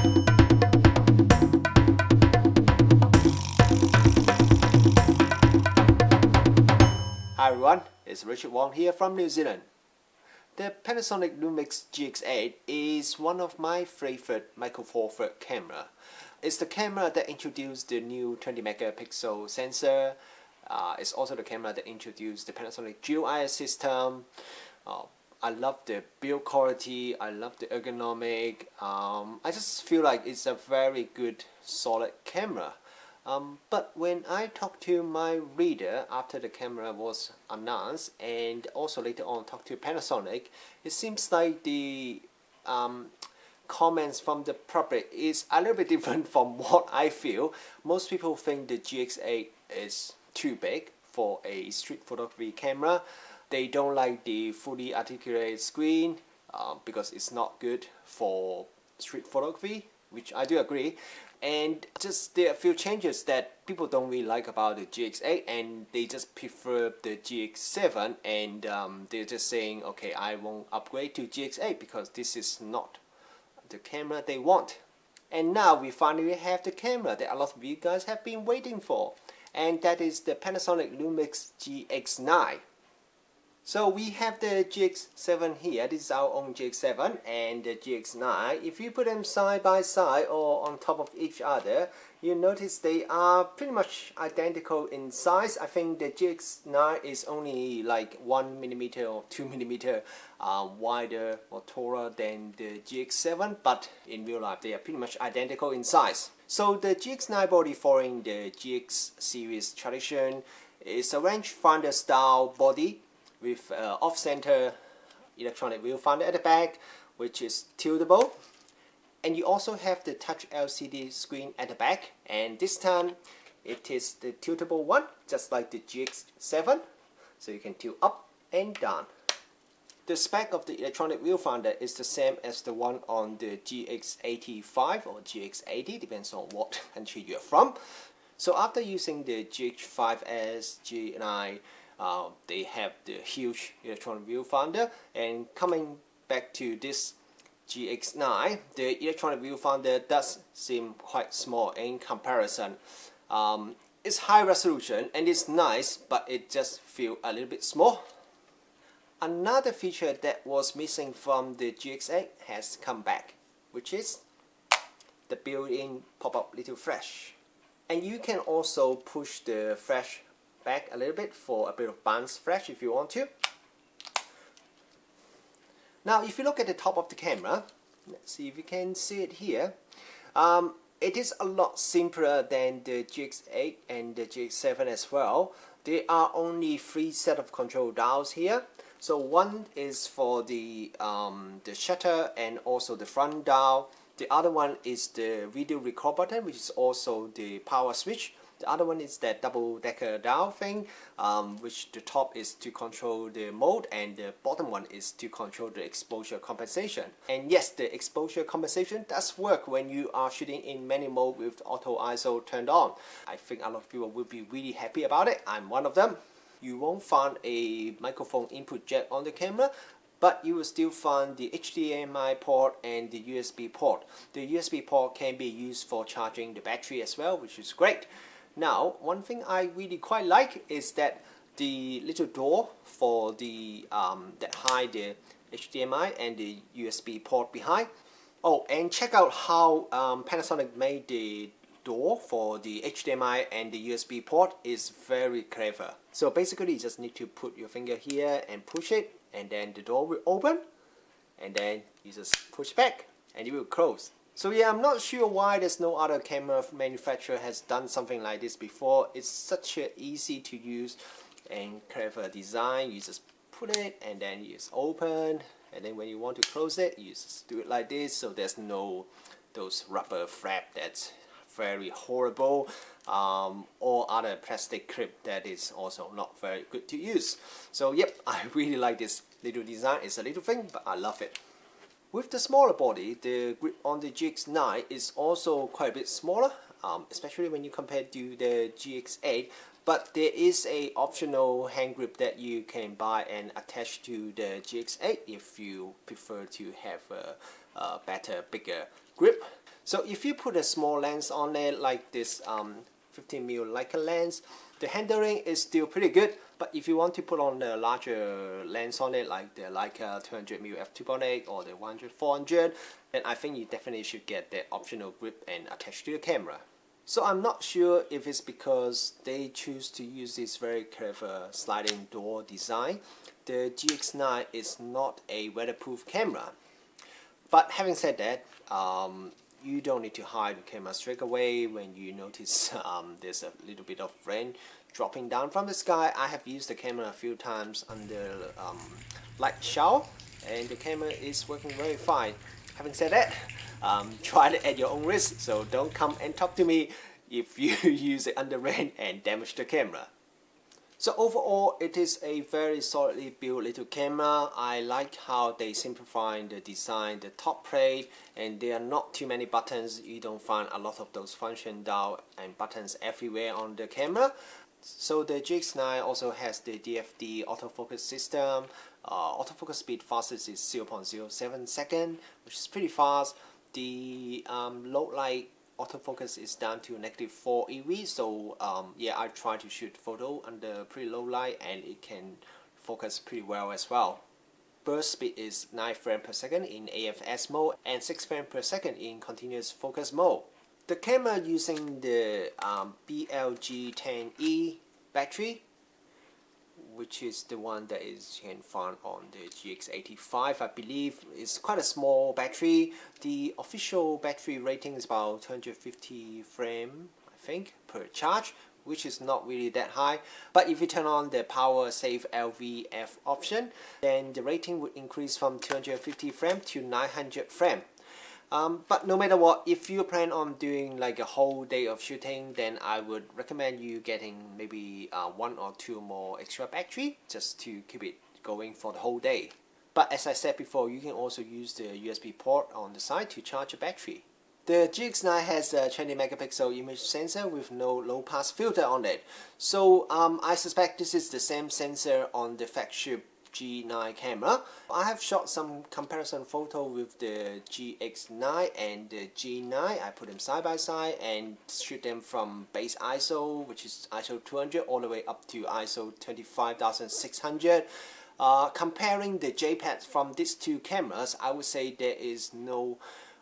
Hi everyone, it's Richard Wong here from New Zealand. The Panasonic Lumix GX8 is one of my favorite Micro Four Thirds camera. It's the camera that introduced the new 20 megapixel sensor. It's also the camera that introduced the Panasonic Dual IS system. I love the build quality, I love the ergonomic. I just feel like it's a very good solid camera. But when I talked to my reader after the camera was announced, and also later on talked to Panasonic, it seems like the comments from the public is a little bit different from what I feel. Most people think the GX8 is too big for a street photography camera. They don't like the fully articulated screen because it's not good for street photography, which I do agree. And just there are a few changes that people don't really like about the GX8, and they just prefer the GX7, and they're just saying, okay, I won't upgrade to GX8 because this is not the camera they want. And now we finally have the camera that a lot of you guys have been waiting for, and that is the Panasonic Lumix GX9. So we have the GX7 here. This is our own GX7 and the GX9. If you put them side by side or on top of each other, you notice they are pretty much identical in size. I think the GX9 is only like 1mm or 2mm wider or taller than the GX7, but in real life they are pretty much identical in size. So the GX9 body, following the GX series tradition, is a rangefinder style body with off-center electronic viewfinder at the back, which is tiltable, and you also have the touch LCD screen at the back, and this time it is the tiltable one, just like the GX7, so you can tilt up and down. The spec of the electronic viewfinder is the same as the one on the GX85 or GX80, depends on what country you're from. So after using the GH5S, G9, they have the huge electronic viewfinder, and coming back to this GX9, the electronic viewfinder does seem quite small in comparison. It's high resolution and it's nice, but it just feels a little bit small. Another feature that was missing from the GX8 has come back, which is the built-in pop-up little flash. And you can also push the flash back a little bit for a bit of bounce flash if you want to. Now if you look at the top of the camera, let's see if you can see it here, it is a lot simpler than the GX8 and the GX7 as well. There are only 3 set of control dials here. So one is for the shutter and also the front dial. The other one is the video record button, which is also the power switch. The other one is that double-decker dial thing, which the top is to control the mode and the bottom one is to control the exposure compensation. And yes, the exposure compensation does work when you are shooting in manual mode with auto ISO turned on. I think a lot of people will be really happy about it. I'm one of them. You won't find a microphone input jack on the camera, but you will still find the HDMI port and the USB port. The USB port can be used for charging the battery as well, which is great. Now, one thing I really quite like is that the little door for the that hide the HDMI and the USB port behind. Oh, and check out how Panasonic made the door for the HDMI and the USB port is very clever. So basically you just need to put your finger here and push it, and then the door will open, and then you just push back and it will close. So yeah, I'm not sure why there's no other camera manufacturer has done something like this before. It's such an easy to use and clever design. You just put it and then you just open, and then when you want to close it, you just do it like this, so there's no those rubber flap that's very horrible, or other plastic clip that is also not very good to use. So yep, I really like this little design. It's a little thing, but I love it. With the smaller body, the grip on the GX9 is also quite a bit smaller, especially when you compare to the GX8. But there is a optional hand grip that you can buy and attach to the GX8 if you prefer to have a better, bigger grip. So if you put a small lens on it like this 15mm Leica lens, the handling is still pretty good. But if you want to put on the larger lens on it like the Leica 200mm f2.8 or the 100-400, then I think you definitely should get the optional grip and attach to the camera. So I'm not sure if it's because they choose to use this very clever sliding door design. The GX9 is not a weatherproof camera. But having said that, you don't need to hide the camera straight away when you notice there's a little bit of rain dropping down from the sky. I have used the camera a few times under light shower, and the camera is working very fine. Having said that, try it at your own risk, so don't come and talk to me if you use it under rain and damage the camera. So overall, it is a very solidly built little camera. I like how they simplify the design, the top plate, and there are not too many buttons. You don't find a lot of those function dial and buttons everywhere on the camera. So the GX9 also has the Dft Autofocus system. Autofocus speed fastest is 0.07 second, which is pretty fast. The low light autofocus is down to -4 EV, so yeah, I try to shoot photo under pretty low light and it can focus pretty well as well. Burst speed is 9 frames per second in AFS mode and 6 frames per second in continuous focus mode. The camera using the BLG10E battery, which is the one that is you can find on the GX85, I believe. It's quite a small battery. The official battery rating is about 250 frames, I think, per charge, which is not really that high. But if you turn on the power save LVF option, then the rating would increase from 250 frames to 900 frames. But no matter what, if you plan on doing like a whole day of shooting, then I would recommend you getting maybe 1 or 2 more extra battery just to keep it going for the whole day. But as I said before, you can also use the USB port on the side to charge a battery. The GX9 has a 20 megapixel image sensor with no low pass filter on it. So I suspect this is the same sensor on the flagship G9 camera. I have shot some comparison photo with the GX9 and the G9. I put them side by side and shoot them from base ISO, which is ISO 200, all the way up to ISO 25600. Comparing the JPEG from these two cameras, I would say there is no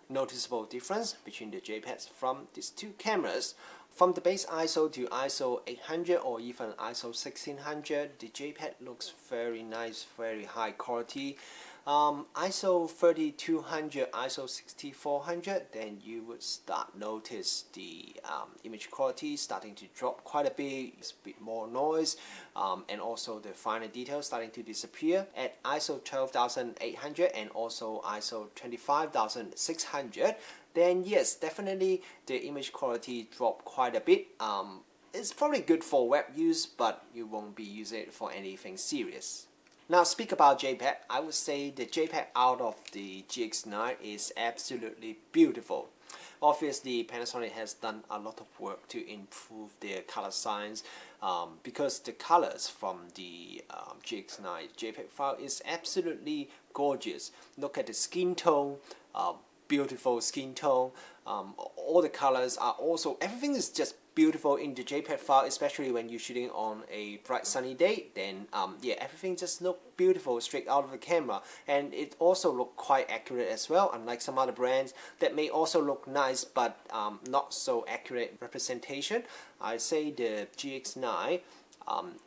noticeable difference between the JPEGs from these two cameras. From the base ISO to ISO 800 or even ISO 1600, the JPEG looks very nice, very high quality. ISO 3200, ISO 6400, then you would start notice the image quality starting to drop quite a bit. It's a bit more noise, and also the finer details starting to disappear. At ISO 12800 and also ISO 25600, then yes, definitely the image quality dropped quite a bit. It's probably good for web use, but you won't be using it for anything serious. Now speak about JPEG, I would say the JPEG out of the GX9 is absolutely beautiful. Obviously Panasonic has done a lot of work to improve their color science, because the colors from the GX9 JPEG file is absolutely gorgeous. Look at the skin tone, beautiful skin tone. All the colors are also, everything is just beautiful in the JPEG file, especially when you're shooting on a bright sunny day. Then yeah, everything just look beautiful straight out of the camera, and it also look quite accurate as well, unlike some other brands that may also look nice but not so accurate representation. I say the GX9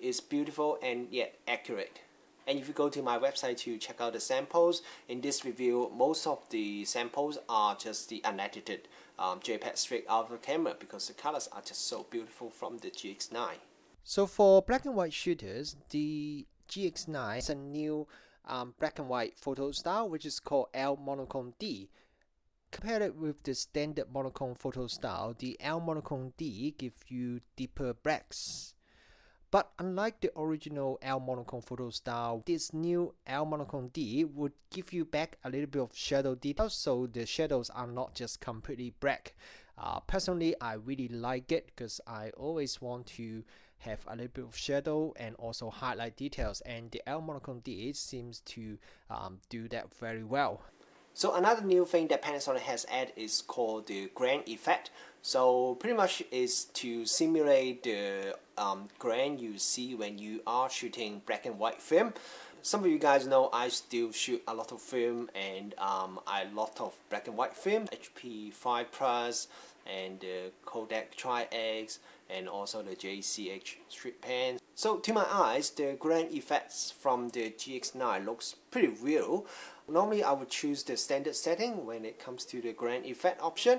is beautiful and yet accurate. And if you go to my website to check out the samples, in this review, most of the samples are just the unedited JPEG straight out of the camera because the colors are just so beautiful from the GX9. So for black and white shooters, the GX9 is a new black and white photo style which is called L Monochrome D. Compared it with the standard monochrome photo style, the L Monochrome D gives you deeper blacks. But unlike the original L monochrome photo style, this new L monochrome D would give you back a little bit of shadow details, so the shadows are not just completely black. Personally, I really like it because I always want to have a little bit of shadow and also highlight details, and the L monochrome D seems to do that very well. So another new thing that Panasonic has added is called the grain effect. So pretty much is to simulate the grain you see when you are shooting black and white film. Some of you guys know I still shoot a lot of film, and a lot of black and white film, HP 5 Plus and the Kodak Tri-X and also the JCH strip pen. So to my eyes, the grain effects from the GX9 looks pretty real. Normally I would choose the standard setting when it comes to the grain effect option.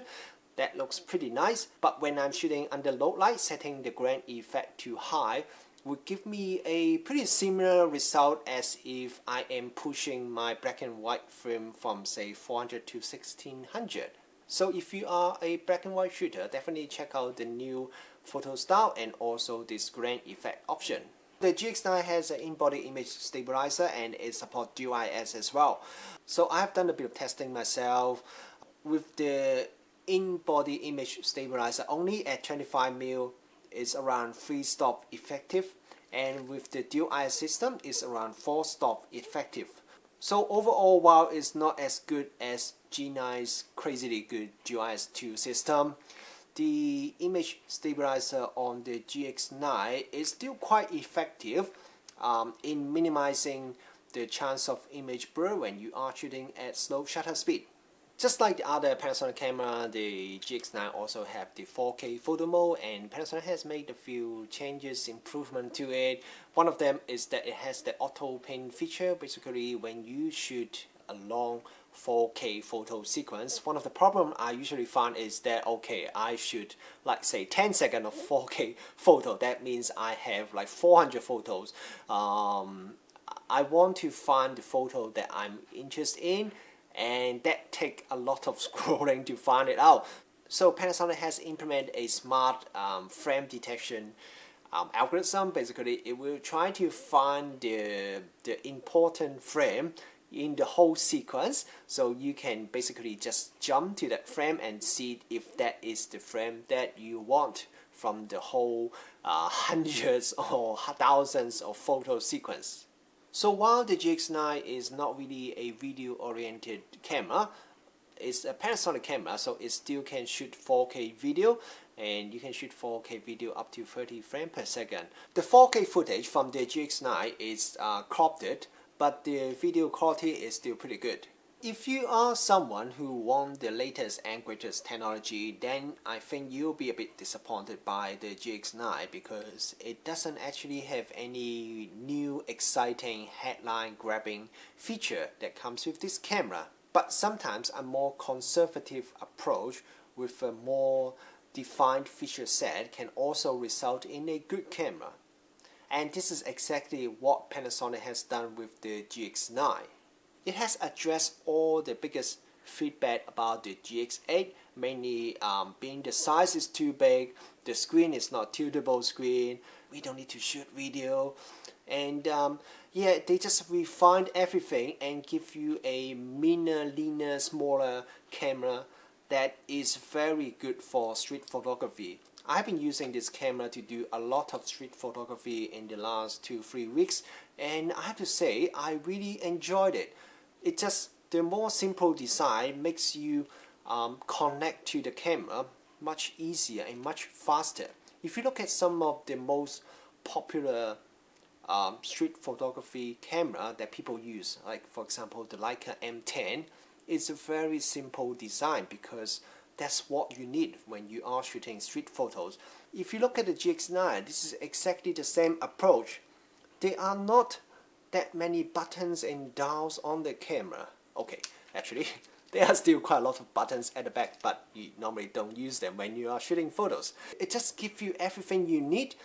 That looks pretty nice, but when I'm shooting under low light, setting the grain effect to high would give me a pretty similar result as if I am pushing my black and white film from say 400 to 1600. So if you are a black and white shooter, definitely check out the new photo style and also this grain effect option. The GX9 has an in-body image stabilizer and it supports dual IS as well. So I have done a bit of testing myself with the in-body image stabilizer only at 25mm. Is around 3 stop effective, and with the dual IS system is around 4 stop effective. So overall, while it's not as good as G9's crazily good dual IS2 system, the image stabilizer on the GX9 is still quite effective in minimizing the chance of image blur when you are shooting at slow shutter speed. Just like the other Panasonic camera, the GX9 also have the 4K photo mode, and Panasonic has made a few changes, improvement to it. One of them is that it has the auto pin feature. Basically, when you shoot a long 4K photo sequence, one of the problems I usually find is that, okay, I shoot like say 10 seconds of 4K photo. That means I have like 400 photos. I want to find the photo that I'm interested in, and that take a lot of scrolling to find it out. So Panasonic has implemented a smart frame detection algorithm. Basically, it will try to find the important frame in the whole sequence, so you can basically just jump to that frame and see if that is the frame that you want from the whole hundreds or thousands of photo sequence. So while the GX9 is not really a video-oriented camera, it's a Panasonic camera, so it still can shoot 4K video, and you can shoot 4K video up to 30 frames per second. The 4K footage from the GX9 is cropped, but the video quality is still pretty good. If you are someone who wants the latest and greatest technology, then I think you'll be a bit disappointed by the GX9 because it doesn't actually have any new exciting headline-grabbing feature that comes with this camera. But sometimes a more conservative approach with a more defined feature set can also result in a good camera. And this is exactly what Panasonic has done with the GX9. It has addressed all the biggest feedback about the GX8, mainly being the size is too big, the screen is not tiltable screen, we don't need to shoot video, and yeah, they just refined everything and give you a meaner, leaner, smaller camera that is very good for street photography. I've been using this camera to do a lot of street photography in the last 2-3 weeks, and I have to say I really enjoyed it. It just, the more simple design makes you connect to the camera much easier and much faster. If you look at some of the most popular street photography camera that people use, like for example the Leica M10, it's a very simple design because that's what you need when you are shooting street photos. If you look at the GX9, this is exactly the same approach. There are not that many buttons and dials on the camera. Okay, actually, there are still quite a lot of buttons at the back, but you normally don't use them when you are shooting photos. It just gives you everything you need,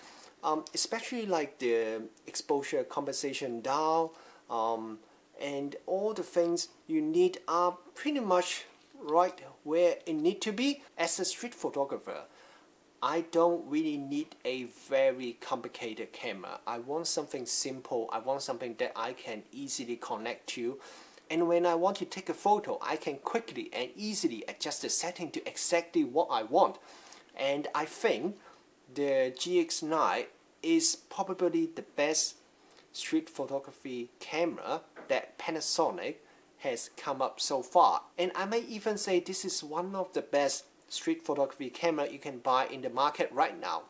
especially like the exposure compensation dial, and all the things you need are pretty much right where it need to be. As a street photographer, I don't really need a very complicated camera. I want something simple. I want something that I can easily connect to. And when I want to take a photo, I can quickly and easily adjust the setting to exactly what I want. And I think the GX9 is probably the best street photography camera that Panasonic has come up so far. And I may even say this is one of the best street photography camera you can buy in the market right now.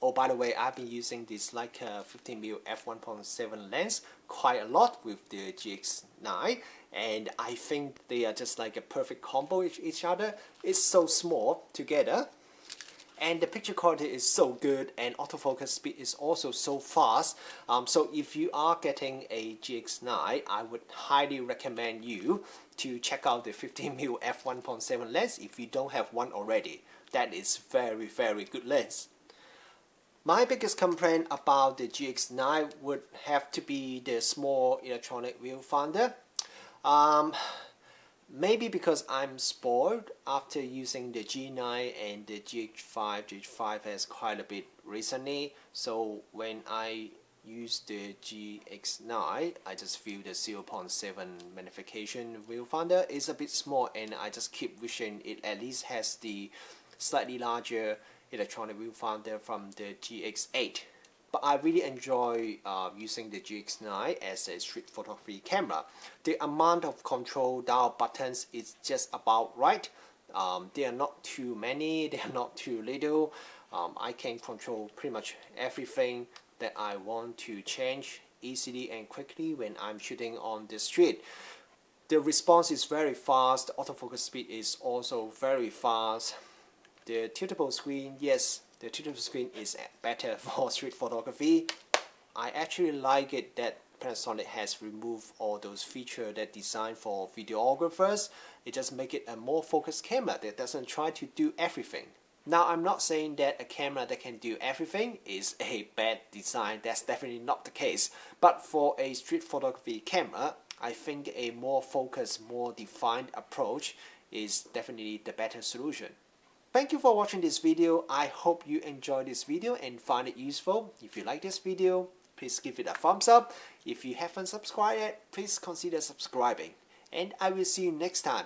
Oh, by the way, I've been using this like 15mm f1.7 lens quite a lot with the GX9, and I think they are just like a perfect combo with each other. It's so small together, and the picture quality is so good, and autofocus speed is also so fast. So if you are getting a GX9, I would highly recommend you to check out the 15mm f1.7 lens if you don't have one already. That is very good lens. My biggest complaint about the GX9 would have to be the small electronic viewfinder. Maybe because I'm spoiled after using the G9 and the GH5. GH5 has quite a bit recently, so when I use the GX9, I just feel the 0.7 magnification viewfinder is a bit small, and I just keep wishing it at least has the slightly larger electronic viewfinder from the GX8. But I really enjoy using the GX9 as a street photography camera. The amount of control dial buttons is just about right. They are not too many, they are not too little. I can control pretty much everything that I want to change easily and quickly when I'm shooting on the street. The response is very fast, the autofocus speed is also very fast. The tiltable screen, yes, the tiltable screen is better for street photography. I actually like it that Panasonic has removed all those features that designed for videographers. It just makes it a more focused camera that doesn't try to do everything. Now, I'm not saying that a camera that can do everything is a bad design. That's definitely not the case. But for a street photography camera, I think a more focused, more defined approach is definitely the better solution. Thank you for watching this video. I hope you enjoyed this video and find it useful. If you like this video, please give it a thumbs up. If you haven't subscribed yet, please consider subscribing. And I will see you next time.